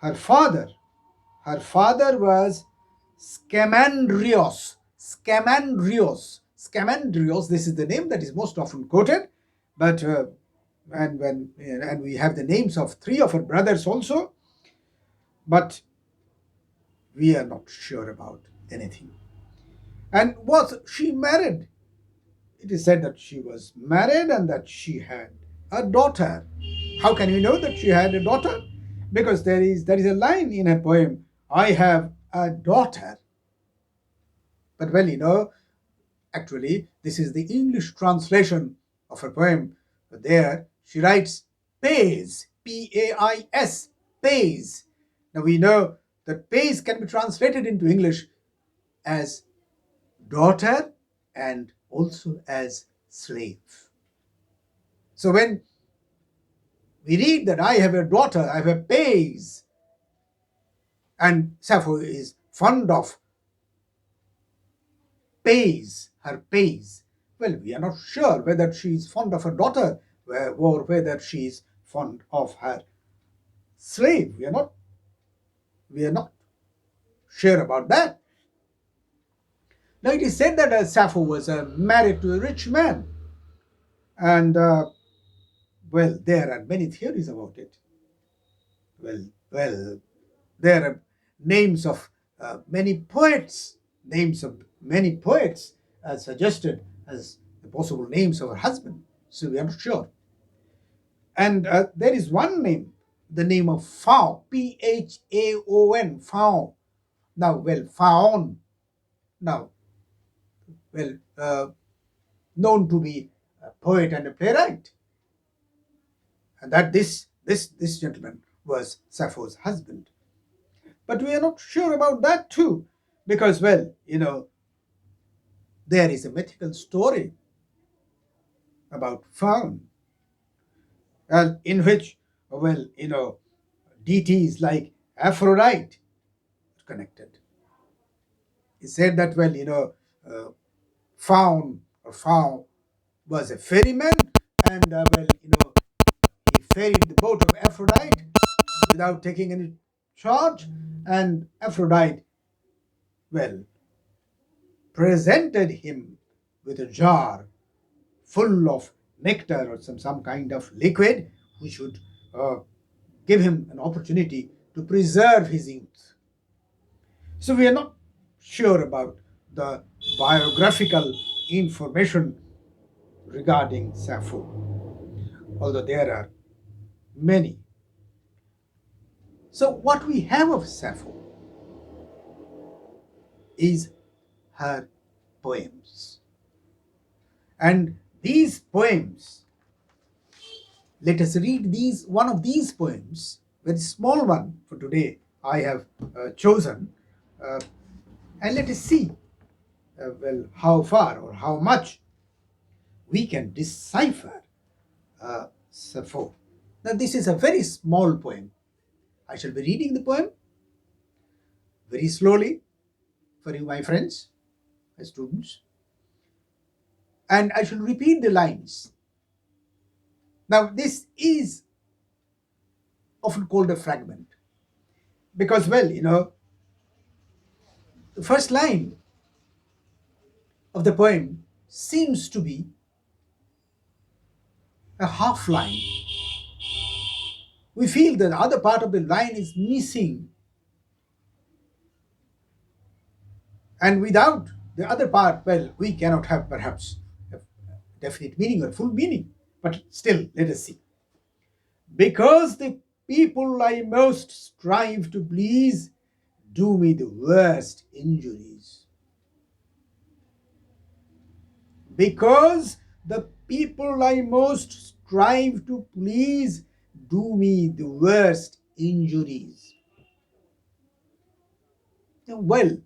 Her father, her father was Scamandrios. Scamandrios. This is the name that is most often quoted, but and we have the names of three of her brothers also, but we are not sure about anything. And was she married? It is said that she was married and that she had a daughter. How can we know that she had a daughter? Because there is a line in her poem, I have a daughter. But well, actually, this is the English translation of her poem. There, she writes pays, P-A-I-S, pays. Now we know that pays can be translated into English as daughter and also as slave. So when we read that I have a daughter, I have a pays, and Sappho is fond of pays, her pays. Well, we are not sure whether she is fond of her daughter or whether she is fond of her slave. We are not sure about that. Now it is said that Sappho was married to a rich man, and well, there are many theories about it. Well, there are names of many poets suggested as the possible names of her husband. So we are not sure. And there is one name, the name of Phaon, Phaon, Phaon. Now, well, Phaon, now, well, known to be a poet and a playwright, and that this gentleman was Sappho's husband. But we are not sure about that too, because well, there is a mythical story about Phaon, and in which, well, deities like Aphrodite are connected. He said that, well, Phaon was a ferryman, and well, he ferried the boat of Aphrodite without taking any charge, and Aphrodite, well, presented him with a jar full of nectar or some kind of liquid which would uh, give him an opportunity to preserve his youth. So we are not sure about the biographical information regarding Sappho, although there are many. So what we have of Sappho is her poems. And these poems, let us read one of these poems, very small one for today I have chosen, uh, and let us see, well, how far or how much we can decipher Sappho. Now, this is a very small poem. I shall be reading the poem very slowly for you, my friends, my students, and I shall repeat the lines. Now, this is often called a fragment because, well, the first line of the poem seems to be a half line. We feel that the other part of the line is missing, and without the other part, well, we cannot have perhaps a definite meaning or full meaning. But still, let us see. Because the people I most strive to please do me the worst injuries. Because the people I most strive to please do me the worst injuries. Now, well,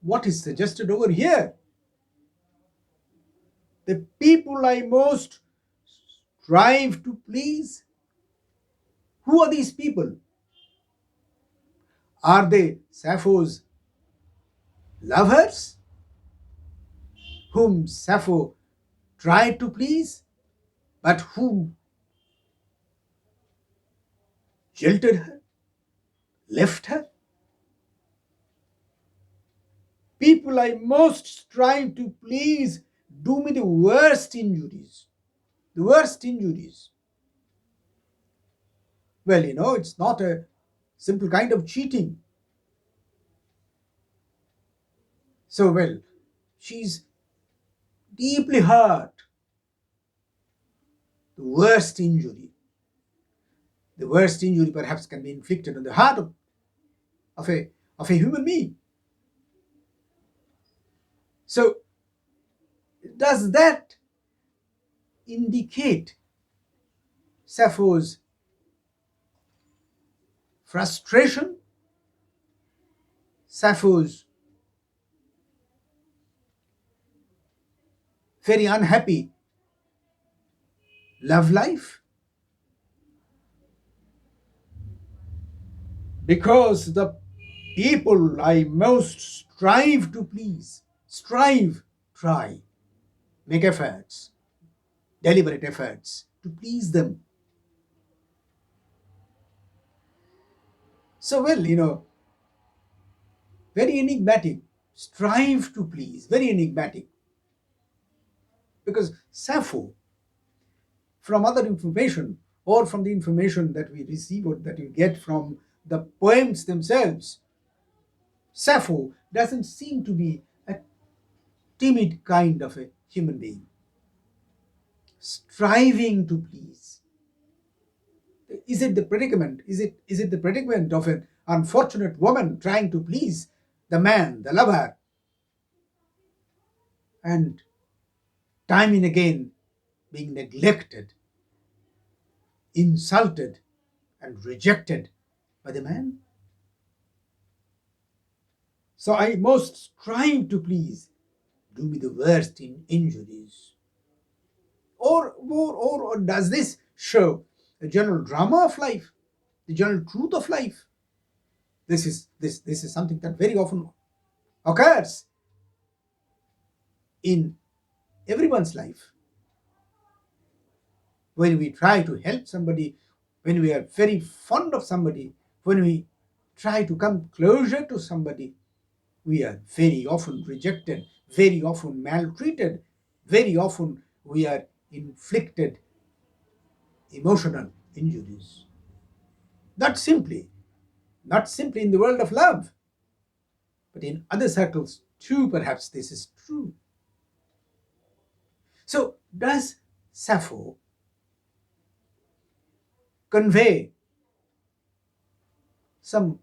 what is suggested over here? The people I most strive to please. Who are these people? Are they Sappho's lovers, whom Sappho tried to please, but whom jilted her? left her. People I most strive to please do me the worst injuries. The worst injuries. Well, it's not a simple kind of cheating. So, well, she's deeply hurt. The worst injury. The worst injury perhaps can be inflicted on the heart of a human being. So, does that indicate Sappho's frustration, Sappho's very unhappy love life? Because the people I most strive to please, try, make efforts, deliberate efforts to please them. So, well, very enigmatic. Strive to please, very enigmatic. Because Sappho, from other information or from the information that we receive or that we get from the poems themselves, Sappho doesn't seem to be a timid kind of a human being, striving to please. Is it the predicament? Is it the predicament of an unfortunate woman trying to please the man, the lover, and time and again being neglected, insulted, and rejected by the man? So I most strive to please, do me the worst in injuries. Or does this show a general drama of life, the general truth of life? This is something that very often occurs in everyone's life. When we try to help somebody, when we are very fond of somebody, when we try to come closer to somebody, we are very often rejected, very often maltreated, very often we are inflicted emotional injuries. Not simply, not simply in the world of love, but in other circles too, perhaps this is true. So, does Sappho convey some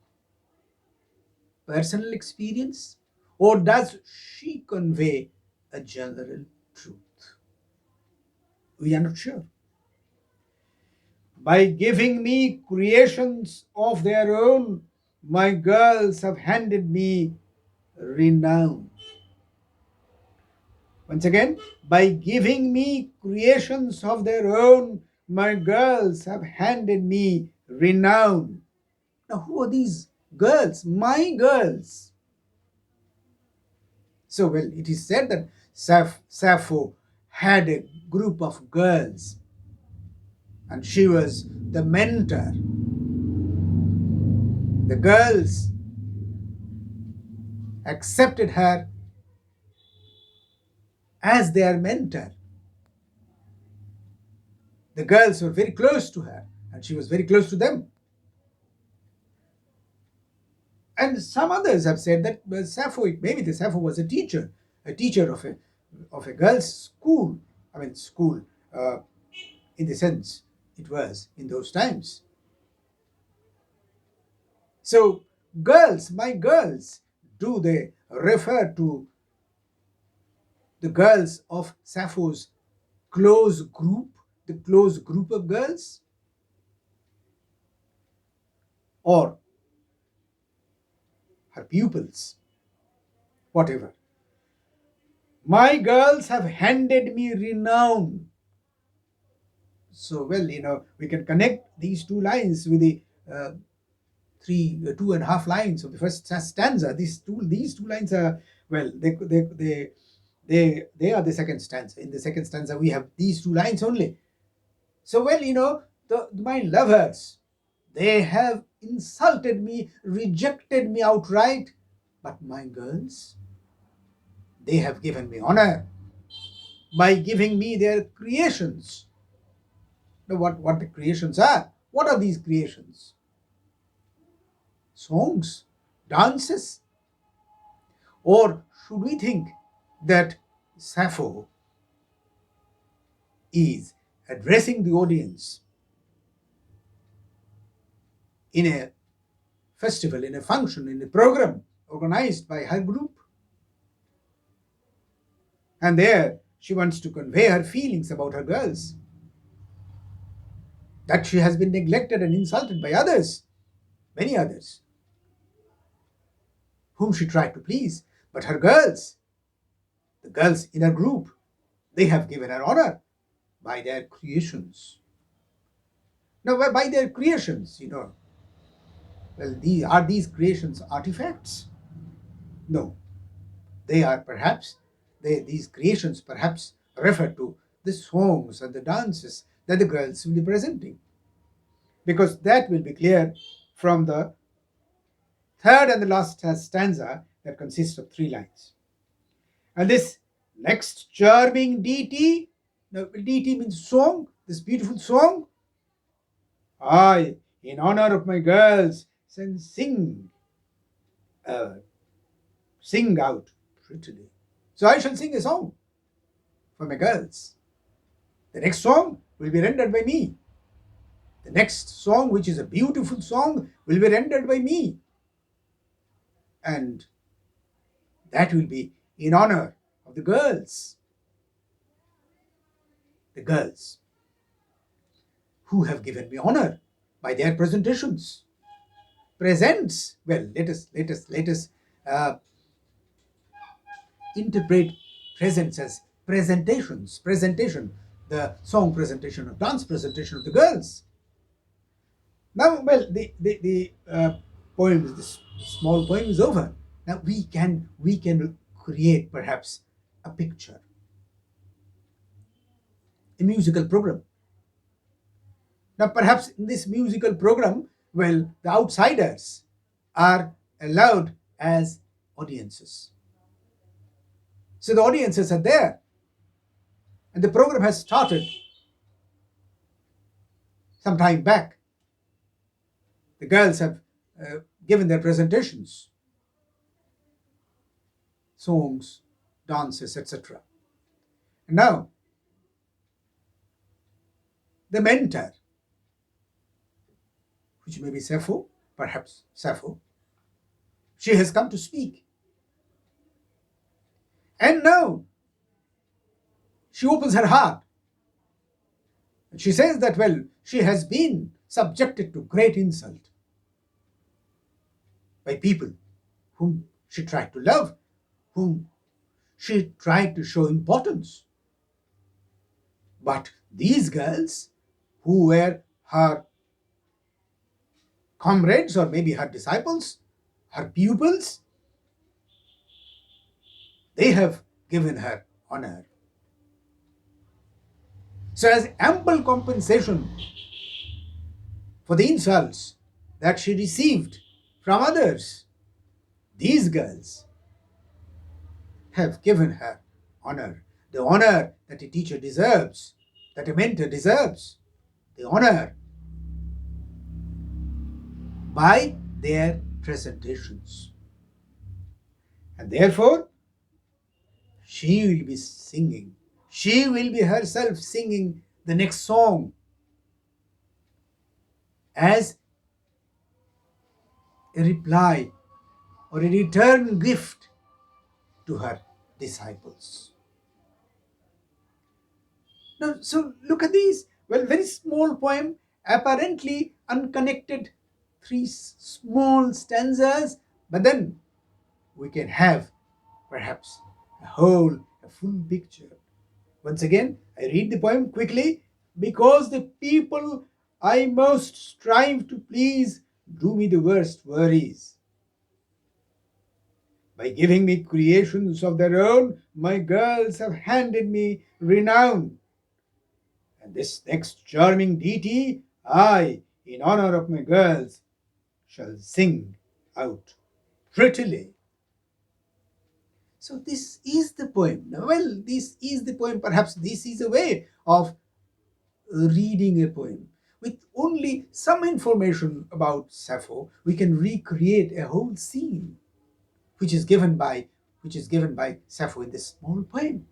personal experience, or does she convey a general truth? We are not sure. By giving me creations of their own, my girls have handed me renown. Once again, by giving me creations of their own, my girls have handed me renown. Now, who are these girls? My girls. So, well, it is said that Sappho had a group of girls and she was the mentor. The girls accepted her as their mentor. The girls were very close to her and she was very close to them. And some others have said that Sappho, maybe the Sappho was a teacher of a girls' school. I mean, school in the sense it was in those times. So, girls, my girls, do they refer to the girls of Sappho's close group, the close group of girls, or her pupils, whatever? My girls have handed me renown. So, well, we can connect these two lines with the two and a half lines of the first stanza. These two lines are, well, they are the second stanza. In the second stanza, we have these two lines only. So, well, my lovers, they have insulted me, rejected me outright. But my girls, they have given me honor by giving me their creations. Now, what the creations are? What are these creations? Songs, dances, or should we think that Sappho is addressing the audience in a festival, in a function, in a program organized by her group? And there she wants to convey her feelings about her girls, that she has been neglected and insulted by others, many others, whom she tried to please. But her girls, the girls in her group, they have given her honor by their creations. Now, by their creations, well, are these creations artifacts? No, they are perhaps, these creations perhaps refer to the songs and the dances that the girls will be presenting. Because that will be clear from the third and the last stanza that consists of three lines. And this next charming DT, now DT means song, this beautiful song. I, in honor of my girls, uh, sing out prettily. So I shall sing a song for my girls. The next song will be rendered by me. The next song, which is a beautiful song, will be rendered by me. And that will be in honor of the girls. The girls who have given me honor by their presentations. Presents, well, let us interpret presents as presentations. Presentation, the song presentation or dance presentation of the girls. Now, well, the poem, this small poem is over. Now we can create perhaps a picture, a musical program. Now, perhaps in this musical program, well, the outsiders are allowed as audiences. So the audiences are there, and the program has started some time back. The girls have given their presentations, songs, dances, etc. And now, the mentor, which may be Sappho, perhaps Sappho, she has come to speak. And now, she opens her heart. And she says that, well, she has been subjected to great insult by people whom she tried to love, whom she tried to show importance. But these girls, who were her comrades or maybe her disciples, her pupils, they have given her honor. So, as ample compensation for the insults that she received from others, these girls have given her honor, the honor that a teacher deserves, that a mentor deserves, the honor by their presentations. And therefore, she will be singing. She will be herself singing the next song as a reply or a return gift to her disciples. Now, so look at these. Well, very small poem, apparently unconnected, three small stanzas, but then we can have perhaps a full picture. Once again, I read the poem quickly. Because the people I most strive to please do me the worst worries. By giving me creations of their own, my girls have handed me renown. And this next charming deity, I, in honor of my girls, shall sing out prettily. So this is the poem. Well, this is the poem. Perhaps this is a way of reading a poem. With only some information about Sappho, we can recreate a whole scene which is given by Sappho in this small poem.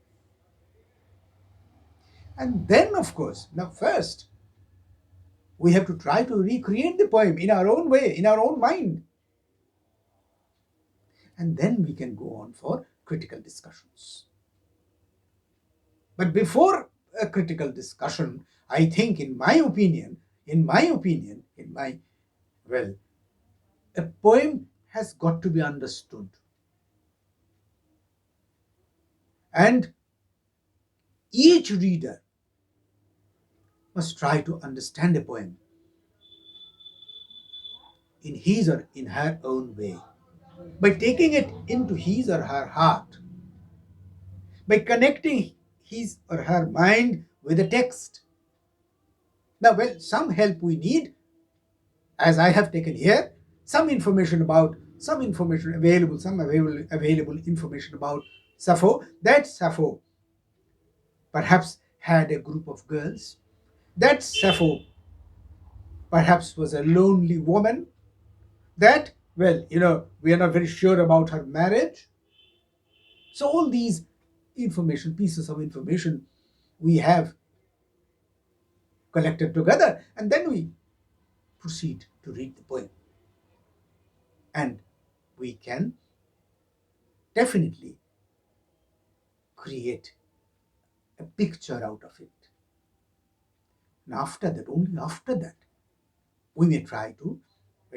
And then, of course, now first we have to try to recreate the poem in our own way, in our own mind. And then we can go on for critical discussions. But before a critical discussion, I think, well, a poem has got to be understood. And each reader must try to understand a poem in his or in her own way, by taking it into his or her heart, by connecting his or her mind with the text. Now, well, some help we need, as I have taken here, some information about, available information about Sappho, that Sappho perhaps had a group of girls, that Sappho perhaps was a lonely woman, that, well, we are not very sure about her marriage. So all these pieces of information we have collected together, and then we proceed to read the poem. And we can definitely create a picture out of it. And after that, only after that, we may try to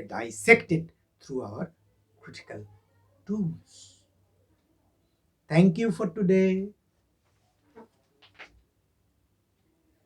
dissect it through our critical tools. Thank you for today.